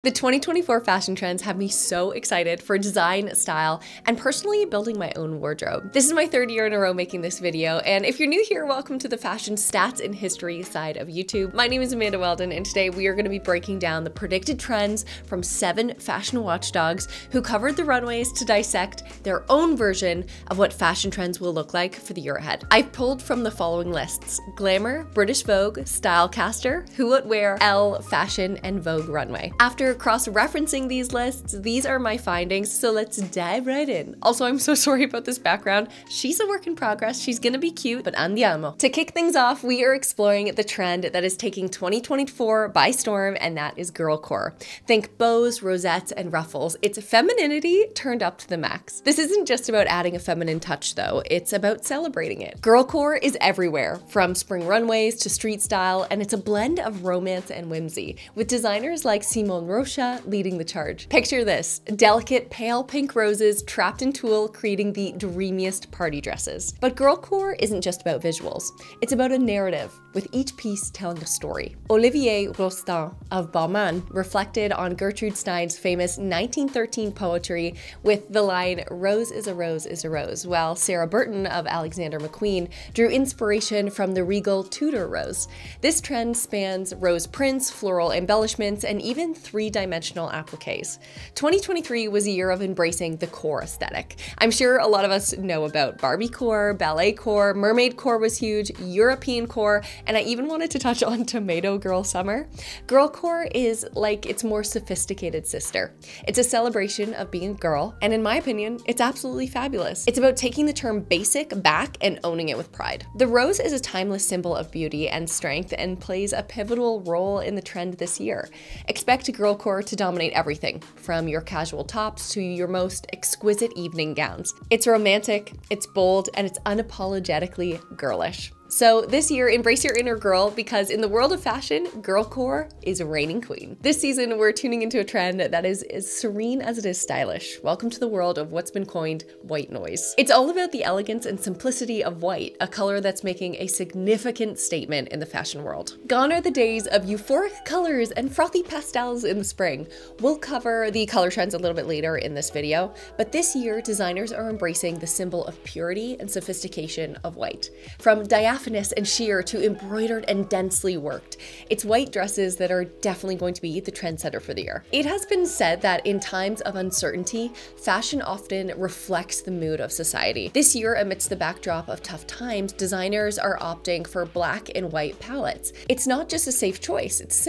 The 2024 fashion trends have me so excited for design, style, and personally building my own wardrobe. This is my third year in a row making this video, and if you're new here, welcome to the fashion stats and history side of YouTube. My name is Amanda Weldon, and today we are going to be breaking down the predicted trends from 7 fashion watchdogs who covered the runways to dissect their own version of what fashion trends will look like for the year ahead. I've pulled from the following lists: Glamour, British Vogue, Stylecaster, Who What Wear, Elle, Fashion, and Vogue Runway. After cross-referencing these lists, these are my findings, so let's dive right in. Also, I'm so sorry about this background. She's a work in progress. She's gonna be cute, but andiamo. To kick things off, we are exploring the trend that is taking 2024 by storm, and that is girlcore. Think bows, rosettes, and ruffles. It's femininity turned up to the max. This isn't just about adding a feminine touch, though. It's about celebrating it. Girlcore is everywhere, from spring runways to street style, and it's a blend of romance and whimsy, with designers like Simone Rocha leading the charge. Picture this: delicate pale pink roses trapped in tulle, creating the dreamiest party dresses. But girlcore isn't just about visuals. It's about a narrative, with each piece telling a story. Olivier Rostand of Balmain reflected on Gertrude Stein's famous 1913 poetry with the line, "Rose is a rose is a rose," while Sarah Burton of Alexander McQueen drew inspiration from the regal Tudor rose. This trend spans rose prints, floral embellishments, and even three-dimensional appliques. 2023 was a year of embracing the core aesthetic. I'm sure a lot of us know about Barbie core, ballet core, mermaid core was huge, European core, and I even wanted to touch on tomato girl summer. Girlcore is like its more sophisticated sister. It's a celebration of being a girl, and in my opinion, it's absolutely fabulous. It's about taking the term basic back and owning it with pride. The rose is a timeless symbol of beauty and strength and plays a pivotal role in the trend this year. Expect girlcore to dominate everything, from your casual tops to your most exquisite evening gowns. It's romantic, it's bold, and it's unapologetically girlish. So this year, embrace your inner girl, because in the world of fashion, girlcore is reigning queen. This season, we're tuning into a trend that is as serene as it is stylish. Welcome to the world of what's been coined white noise. It's all about the elegance and simplicity of white, a color that's making a significant statement in the fashion world. Gone are the days of euphoric colors and frothy pastels in the spring. We'll cover the color trends a little bit later in this video, but this year, designers are embracing the symbol of purity and sophistication of white. From diaphanous and sheer to embroidered and densely worked, it's white dresses that are definitely going to be the trendsetter for the year. It has been said that in times of uncertainty, fashion often reflects the mood of society. This year, amidst the backdrop of tough times, designers are opting for black and white palettes. It's not just a safe choice, it's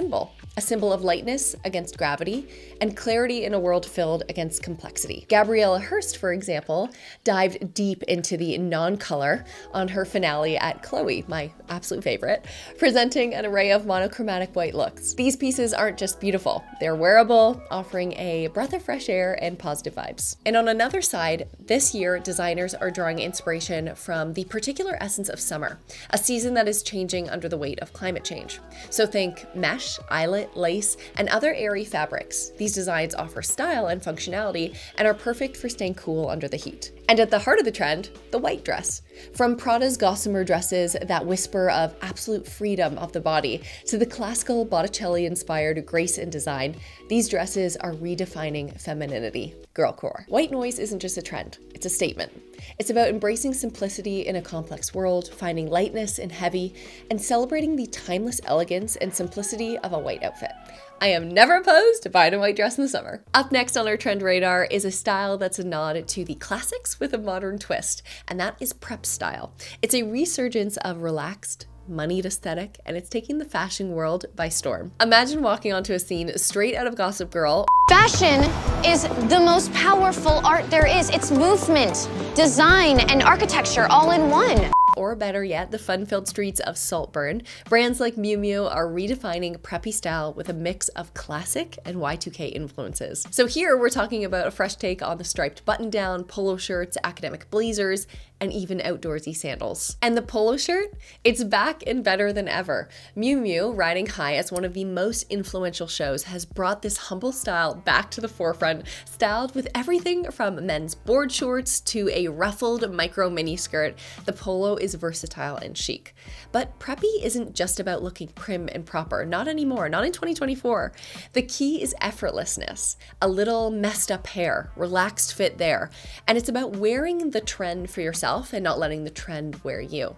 a symbol of lightness against gravity and clarity in a world filled against complexity. Gabriella Hearst, for example, dived deep into the non-color on her finale at Chloe, my absolute favorite, presenting an array of monochromatic white looks. These pieces aren't just beautiful, they're wearable, offering a breath of fresh air and positive vibes. And on another side, this year, designers are drawing inspiration from the particular essence of summer, a season that is changing under the weight of climate change. So think mesh, eyelet, lace, and other airy fabrics. These designs offer style and functionality and are perfect for staying cool under the heat. And at the heart of the trend, the white dress. From Prada's gossamer dresses that whisper of absolute freedom of the body to the classical Botticelli-inspired grace and design, these dresses are redefining femininity. Girlcore. White noise isn't just a trend, it's a statement. It's about embracing simplicity in a complex world, finding lightness in heavy, and celebrating the timeless elegance and simplicity of a white outfit. I am never opposed to buying a white dress in the summer. Up next on our trend radar is a style that's a nod to the classics with a modern twist, and that is prep style. It's a resurgence of relaxed, moneyed aesthetic, and it's taking the fashion world by storm. Imagine walking onto a scene straight out of Gossip Girl. Fashion is the most powerful art there is. It's movement, design, and architecture all in one. Or better yet, the fun-filled streets of Saltburn. Brands like Miu Miu are redefining preppy style with a mix of classic and Y2K influences. So here we're talking about a fresh take on the striped button-down, polo shirts, academic blazers, and even outdoorsy sandals. And the polo shirt? It's back and better than ever. Miu Miu, riding high as one of the most influential shows, has brought this humble style back to the forefront, styled with everything from men's board shorts to a ruffled micro mini skirt. The polo is versatile and chic. But preppy isn't just about looking prim and proper, not anymore, not in 2024. The key is effortlessness, a little messed up hair, relaxed fit there, and it's about wearing the trend for yourself and not letting the trend wear you.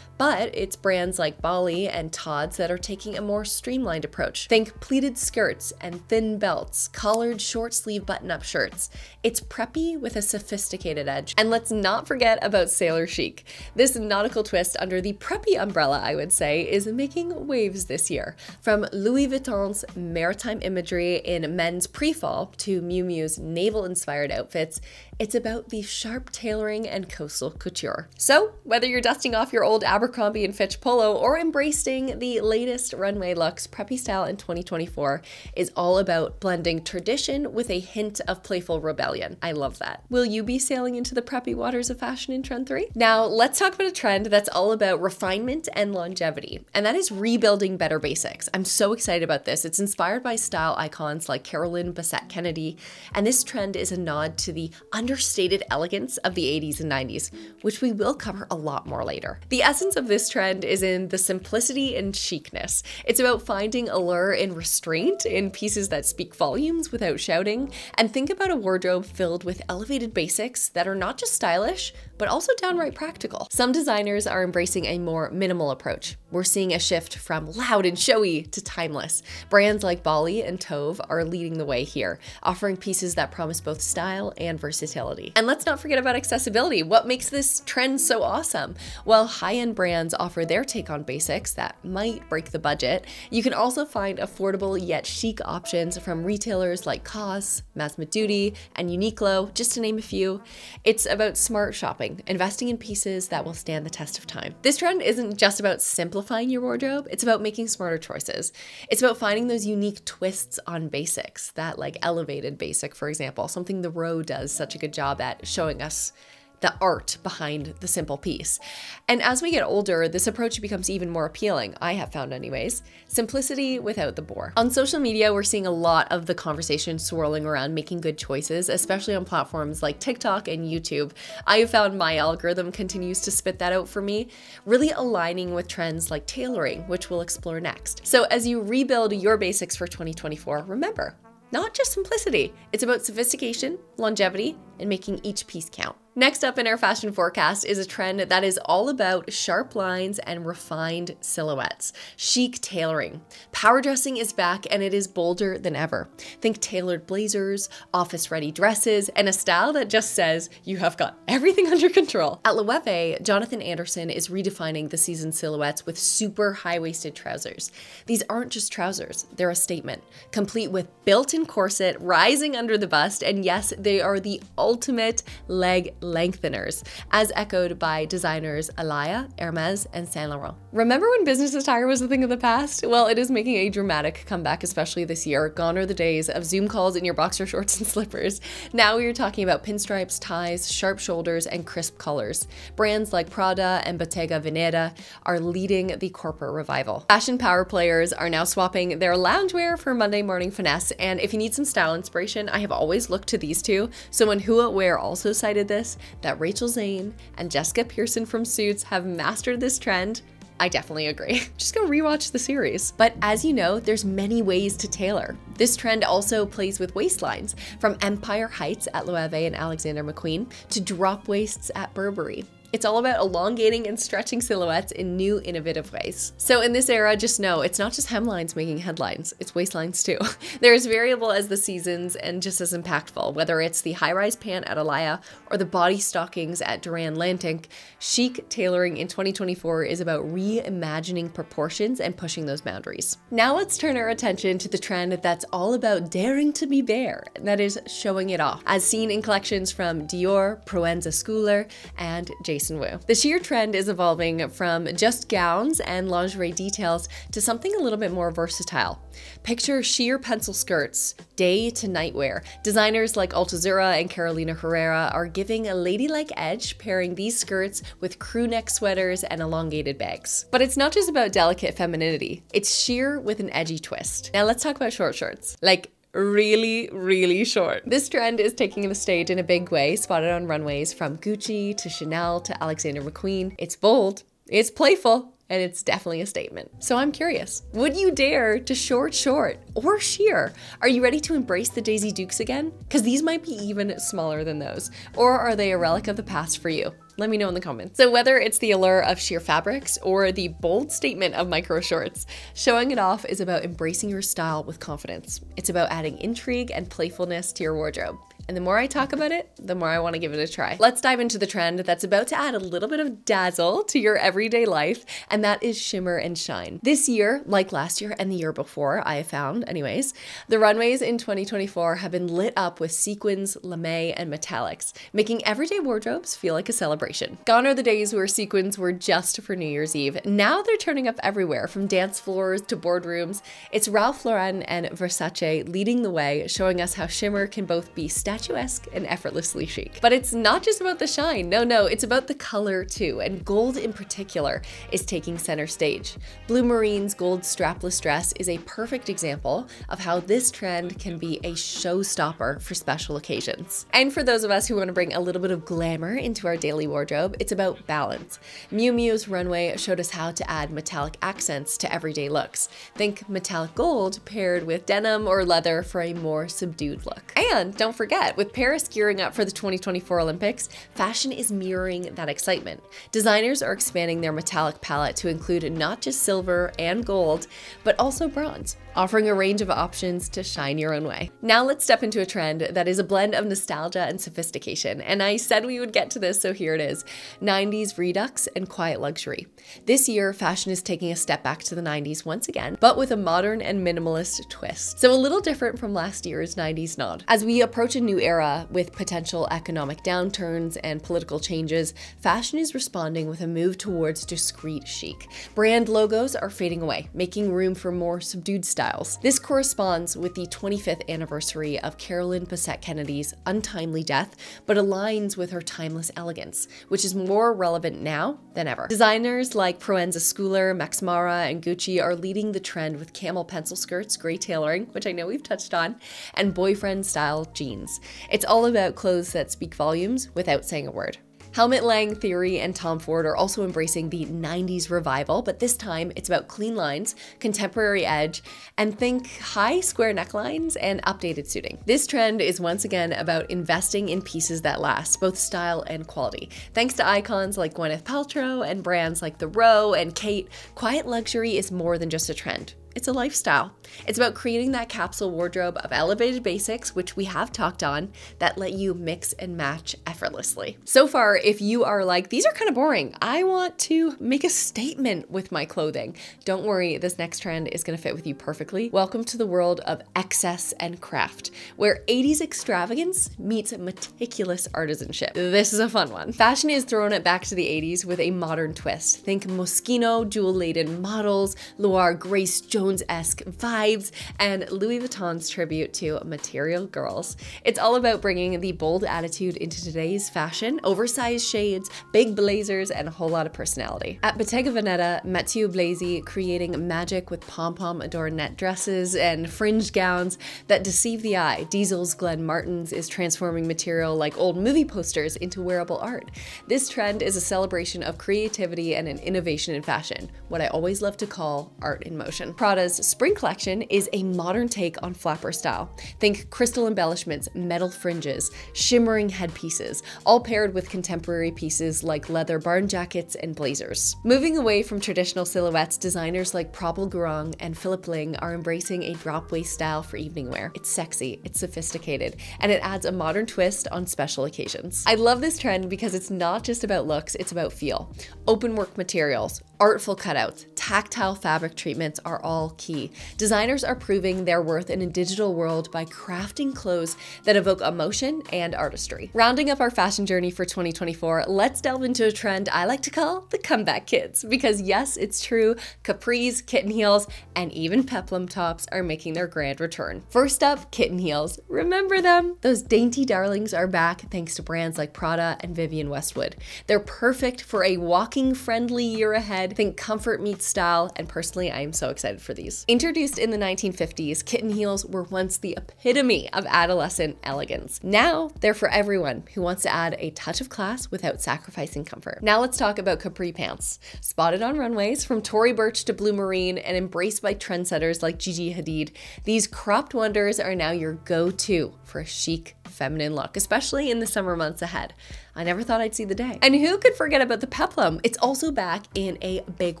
But it's brands like Bali and Todd's that are taking a more streamlined approach. Think pleated skirts and thin belts, collared short sleeve button-up shirts. It's preppy with a sophisticated edge. And let's not forget about sailor chic. This nautical twist under the preppy umbrella, I would say, is making waves this year. From Louis Vuitton's maritime imagery in men's pre-fall to Miu Miu's naval-inspired outfits, it's about the sharp tailoring and coastal couture. So whether you're dusting off your old Abercrombie & Fitch polo or embracing the latest runway looks, preppy style in 2024 is all about blending tradition with a hint of playful rebellion. I love that. Will you be sailing into the preppy waters of fashion in Trend 3? Now let's talk about a trend that's all about refinement and longevity, and that is rebuilding better basics. I'm so excited about this. It's inspired by style icons like Carolyn Bessette Kennedy, and this trend is a nod to the understated elegance of the 80s and 90s, which we will cover a lot more later. The essence of this trend is in the simplicity and chicness. It's about finding allure in restraint, in pieces that speak volumes without shouting, and think about a wardrobe filled with elevated basics that are not just stylish, but also downright practical. Some designers are embracing a more minimal approach. We're seeing a shift from loud and showy to timeless. Brands like Bali and Tove are leading the way here, offering pieces that promise both style and versatility. And let's not forget about accessibility. What makes this trend so awesome? Well, high-end brands offer their take on basics that might break the budget. You can also find affordable yet chic options from retailers like COS, Massimo Dutti, and Uniqlo, just to name a few. It's about smart shopping, investing in pieces that will stand the test of time. This trend isn't just about simplifying your wardrobe, it's about making smarter choices. It's about finding those unique twists on basics, that like elevated basic, for example, something the Row does such a good job at showing us the art behind the simple piece. And as we get older, this approach becomes even more appealing, I have found anyways. Simplicity without the bore. On social media, we're seeing a lot of the conversation swirling around making good choices, especially on platforms like TikTok and YouTube. I have found my algorithm continues to spit that out for me, really aligning with trends like tailoring, which we'll explore next. So as you rebuild your basics for 2024, remember, not just simplicity, it's about sophistication, longevity, and making each piece count. Next up in our fashion forecast is a trend that is all about sharp lines and refined silhouettes. Chic tailoring. Power dressing is back and it is bolder than ever. Think tailored blazers, office-ready dresses, and a style that just says you have got everything under control. At Loewe, Jonathan Anderson is redefining the season silhouettes with super high-waisted trousers. These aren't just trousers, they're a statement, complete with built-in corset rising under the bust, and yes, they are the ultimate leg lengtheners, as echoed by designers Alaya, Hermes, and Saint Laurent. Remember when business attire was a thing of the past? Well, it is making a dramatic comeback, especially this year. Gone are the days of Zoom calls in your boxer shorts and slippers. Now we are talking about pinstripes, ties, sharp shoulders, and crisp colors. Brands like Prada and Bottega Veneta are leading the corporate revival. Fashion power players are now swapping their loungewear for Monday morning finesse, and if you need some style inspiration, I have always looked to these two. So when Hua Wear also cited this, that Rachel Zane and Jessica Pearson from Suits have mastered this trend, I definitely agree. Just go rewatch the series. But as you know, there's many ways to tailor. This trend also plays with waistlines, from Empire Heights at Loewe and Alexander McQueen to drop waists at Burberry. It's all about elongating and stretching silhouettes in new, innovative ways. So in this era, just know it's not just hemlines making headlines, it's waistlines too. They're as variable as the seasons and just as impactful, whether it's the high-rise pant at Alaya or the body stockings at Duran Lantink. Chic tailoring in 2024 is about reimagining proportions and pushing those boundaries. Now let's turn our attention to the trend that's all about daring to be bare, and that is showing it off, as seen in collections from Dior, Proenza Schouler, and Jason Jason Wu. The sheer trend is evolving from just gowns and lingerie details to something a little bit more versatile. Picture sheer pencil skirts, day to night wear. Designers like Altazura and Carolina Herrera are giving a ladylike edge, pairing these skirts with crew neck sweaters and elongated bags. But it's not just about delicate femininity, it's sheer with an edgy twist. Now let's talk about short shorts. Like, really, really short. This trend is taking the stage in a big way, spotted on runways from Gucci to Chanel to Alexander McQueen. It's bold, it's playful, and it's definitely a statement. So I'm curious, would you dare to short or sheer? Are you ready to embrace the Daisy Dukes again? Because these might be even smaller than those. Or are they a relic of the past for you? Let me know in the comments. So whether it's the allure of sheer fabrics or the bold statement of micro shorts, showing it off is about embracing your style with confidence. It's about adding intrigue and playfulness to your wardrobe. And the more I talk about it, the more I want to give it a try. Let's dive into the trend that's about to add a little bit of dazzle to your everyday life, and that is shimmer and shine. This year, like last year and the year before, I have found anyways, the runways in 2024 have been lit up with sequins, lame, and metallics, making everyday wardrobes feel like a celebration. Gone are the days where sequins were just for New Year's Eve. Now they're turning up everywhere, from dance floors to boardrooms. It's Ralph Lauren and Versace leading the way, showing us how shimmer can both be statuesque and effortlessly chic. But it's not just about the shine, no, it's about the color too, and gold in particular is taking center stage. Blue Marine's gold strapless dress is a perfect example of how this trend can be a showstopper for special occasions. And for those of us who want to bring a little bit of glamour into our daily wardrobe, it's about balance. Miu Miu's runway showed us how to add metallic accents to everyday looks. Think metallic gold paired with denim or leather for a more subdued look. And don't forget, with Paris gearing up for the 2024 Olympics, fashion is mirroring that excitement. Designers are expanding their metallic palette to include not just silver and gold, but also bronze, offering a range of options to shine your own way. Now let's step into a trend that is a blend of nostalgia and sophistication. And I said we would get to this, so here it is. 90s Redux and quiet luxury. This year, fashion is taking a step back to the 90s once again, but with a modern and minimalist twist. So a little different from last year's 90s nod. As we approach a new era with potential economic downturns and political changes, fashion is responding with a move towards discreet chic. Brand logos are fading away, making room for more subdued styles. This corresponds with the 25th anniversary of Carolyn Bessette Kennedy's untimely death, but aligns with her timeless elegance, which is more relevant now than ever. Designers like Proenza Schouler, Max Mara, and Gucci are leading the trend with camel pencil skirts, gray tailoring, which I know we've touched on, and boyfriend-style jeans. It's all about clothes that speak volumes without saying a word. Helmut Lang, Theory, and Tom Ford are also embracing the 90s revival, but this time it's about clean lines, contemporary edge, and think high square necklines and updated suiting. This trend is once again about investing in pieces that last, both style and quality. Thanks to icons like Gwyneth Paltrow and brands like The Row and Kate, quiet luxury is more than just a trend. It's a lifestyle. It's about creating that capsule wardrobe of elevated basics, which we have talked on, that let you mix and match effortlessly. So far, if you are like, these are kind of boring, I want to make a statement with my clothing, don't worry, this next trend is going to fit with you perfectly. Welcome to the world of excess and craft, where 80s extravagance meets meticulous artisanship. This is a fun one. Fashion is throwing it back to the 80s with a modern twist. Think Moschino, jewel-laden models, Loire Grace Jones-esque vibes, and Louis Vuitton's tribute to material girls. It's all about bringing the bold attitude into today's fashion, oversized shades, big blazers, and a whole lot of personality. At Bottega Veneta, Mathieu Blazy creating magic with pom-pom adorned net dresses and fringed gowns that deceive the eye. Diesel's Glenn Martens is transforming material like old movie posters into wearable art. This trend is a celebration of creativity and an innovation in fashion, what I always love to call art in motion. Prada's spring collection is a modern take on flapper style. Think crystal embellishments, metal fringes, shimmering headpieces, all paired with contemporary pieces like leather barn jackets and blazers. Moving away from traditional silhouettes, designers like Prabal Gurung and Philip Ling are embracing a drop waist style for evening wear. It's sexy, it's sophisticated, and it adds a modern twist on special occasions. I love this trend because it's not just about looks, it's about feel. Open work materials, Artful cutouts, tactile fabric treatments are all key. Designers are proving their worth in a digital world by crafting clothes that evoke emotion and artistry. Rounding up our fashion journey for 2024, let's delve into a trend I like to call the comeback kids. Because yes, it's true, Capris, kitten heels, and even Peplum tops are making their grand return. First up, kitten heels. Remember them? Those dainty darlings are back thanks to brands like Prada and Vivienne Westwood. They're perfect for a walking friendly year ahead. Think comfort meets style, and personally, I am so excited for these. Introduced in the 1950s, kitten heels were once the epitome of adolescent elegance. Now, they're for everyone who wants to add a touch of class without sacrificing comfort. Now let's talk about capri pants. Spotted on runways from Tory Burch to Blue Marine and embraced by trendsetters like Gigi Hadid, these cropped wonders are now your go-to for a chic, feminine look, especially in the summer months ahead. I never thought I'd see the day. And who could forget about the Peplum? It's also back in a big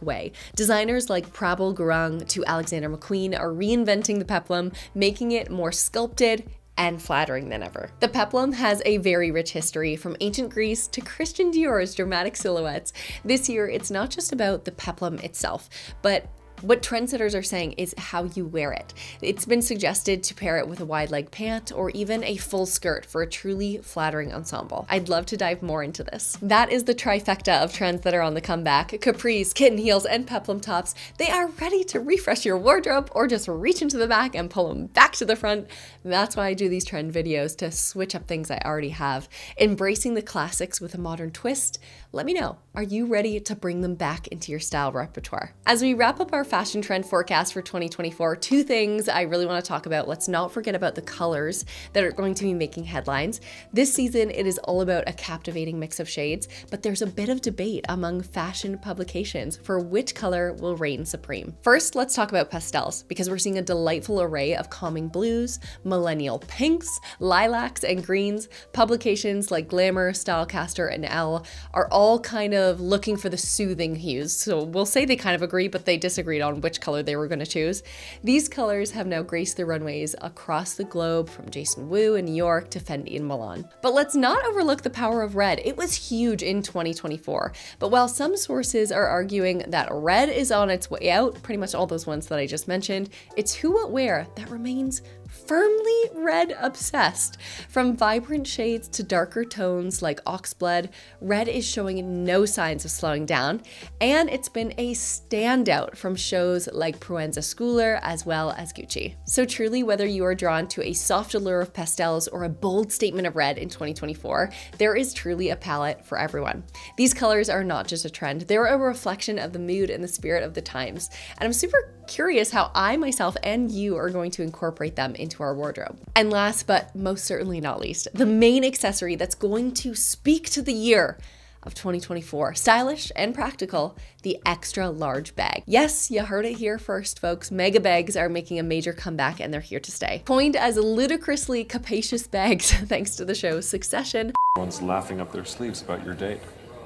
way. Designers like Prabal Gurung to Alexander McQueen are reinventing the Peplum, making it more sculpted and flattering than ever. The Peplum has a very rich history, from ancient Greece to Christian Dior's dramatic silhouettes. This year, it's not just about the Peplum itself, but what trendsetters are saying is how you wear it. It's been suggested to pair it with a wide leg pant or even a full skirt for a truly flattering ensemble. I'd love to dive more into this. That is the trifecta of trends that are on the comeback. Capris, kitten heels, and Peplum tops. They are ready to refresh your wardrobe or just reach into the back and pull them back to the front. That's why I do these trend videos, to switch up things I already have. Embracing the classics with a modern twist. Let me know, are you ready to bring them back into your style repertoire? As we wrap up our fashion trend forecast for 2024, two things I really want to talk about. Let's not forget about the colors that are going to be making headlines. This season, it is all about a captivating mix of shades, but there's a bit of debate among fashion publications for which color will reign supreme. First, let's talk about pastels, because we're seeing a delightful array of calming blues, millennial pinks, lilacs, and greens. Publications like Glamour, Stylecaster, and Elle are all kind of looking for the soothing hues. So we'll say they kind of agree, but they disagreed on which color they were going to choose. These colors have now graced the runways across the globe, from Jason Wu in New York to Fendi in Milan. But let's not overlook the power of red. It was huge in 2024. But while some sources are arguing that red is on its way out, pretty much all those ones that I just mentioned, it's who, what, where that remains firmly red obsessed. From vibrant shades to darker tones like oxblood, red is showing no signs of slowing down, and it's been a standout from shows like Proenza Schouler as well as Gucci. So truly, whether you are drawn to a soft allure of pastels or a bold statement of red in 2024, there is truly a palette for everyone. These colors are not just a trend, they're a reflection of the mood and the spirit of the times, and I'm super curious how I myself and you are going to incorporate them into our wardrobe. And last but most certainly not least, the main accessory that's going to speak to the year of 2024, stylish and practical, the extra large bag. Yes, you heard it here first, folks. Mega bags are making a major comeback, and they're here to stay. Coined as ludicrously capacious bags thanks to the show Succession. Everyone's laughing up their sleeves about your date.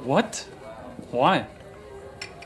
What? Why?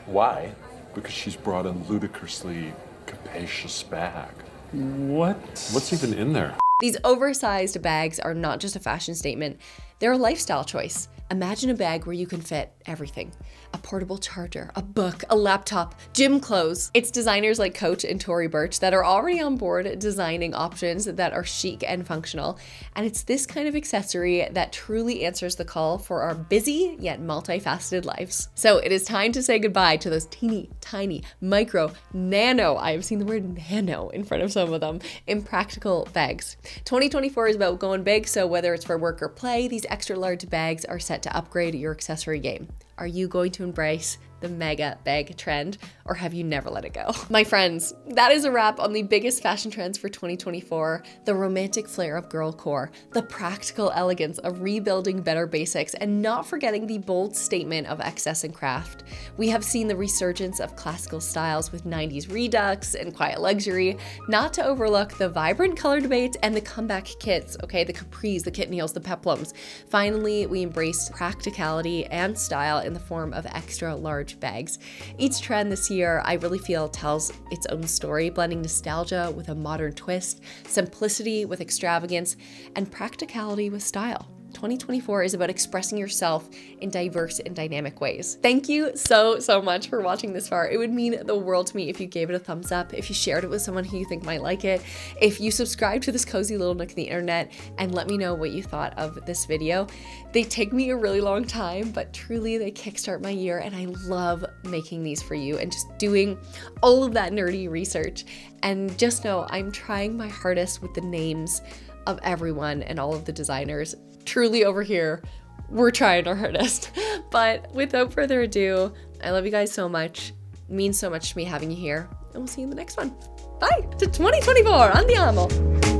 Why? Because she's brought a ludicrously capacious bag. What? What's even in there? These oversized bags are not just a fashion statement, they're a lifestyle choice. Imagine a bag where you can fit everything. A portable charger, a book, a laptop, gym clothes. It's designers like Coach and Tory Burch that are already on board designing options that are chic and functional. And it's this kind of accessory that truly answers the call for our busy yet multifaceted lives. So it is time to say goodbye to those teeny, tiny, micro, nano, I have seen the word nano in front of some of them, impractical bags. 2024 is about going big, so whether it's for work or play, these extra large bags are set to upgrade your accessory game. Are you going to embrace the mega bag trend, or have you never let it go? My friends, that is a wrap on the biggest fashion trends for 2024, the romantic flair of girlcore, the practical elegance of rebuilding better basics, and not forgetting the bold statement of excess and craft. We have seen the resurgence of classical styles with 90s Redux and quiet luxury, not to overlook the vibrant color debates and the comeback kits, okay, the Capris, the kitten heels, the Peplums. Finally, we embraced practicality and style in the form of extra large bags. Each trend this year, I really feel, tells its own story, blending nostalgia with a modern twist, simplicity with extravagance, and practicality with style. 2024 is about expressing yourself in diverse and dynamic ways. Thank you so much for watching this far. It would mean the world to me if you gave it a thumbs up, if you shared it with someone who you think might like it, if you subscribe to this cozy little nook of the internet, and let me know what you thought of this video. They take me a really long time, but truly they kickstart my year, and I love making these for you and just doing all of that nerdy research. And just know I'm trying my hardest with the names of everyone and all of the designers. Truly over here, we're trying our hardest. But without further ado, I love you guys so much. It means so much to me having you here, and we'll see you in the next one. Bye to 2024, andiamo.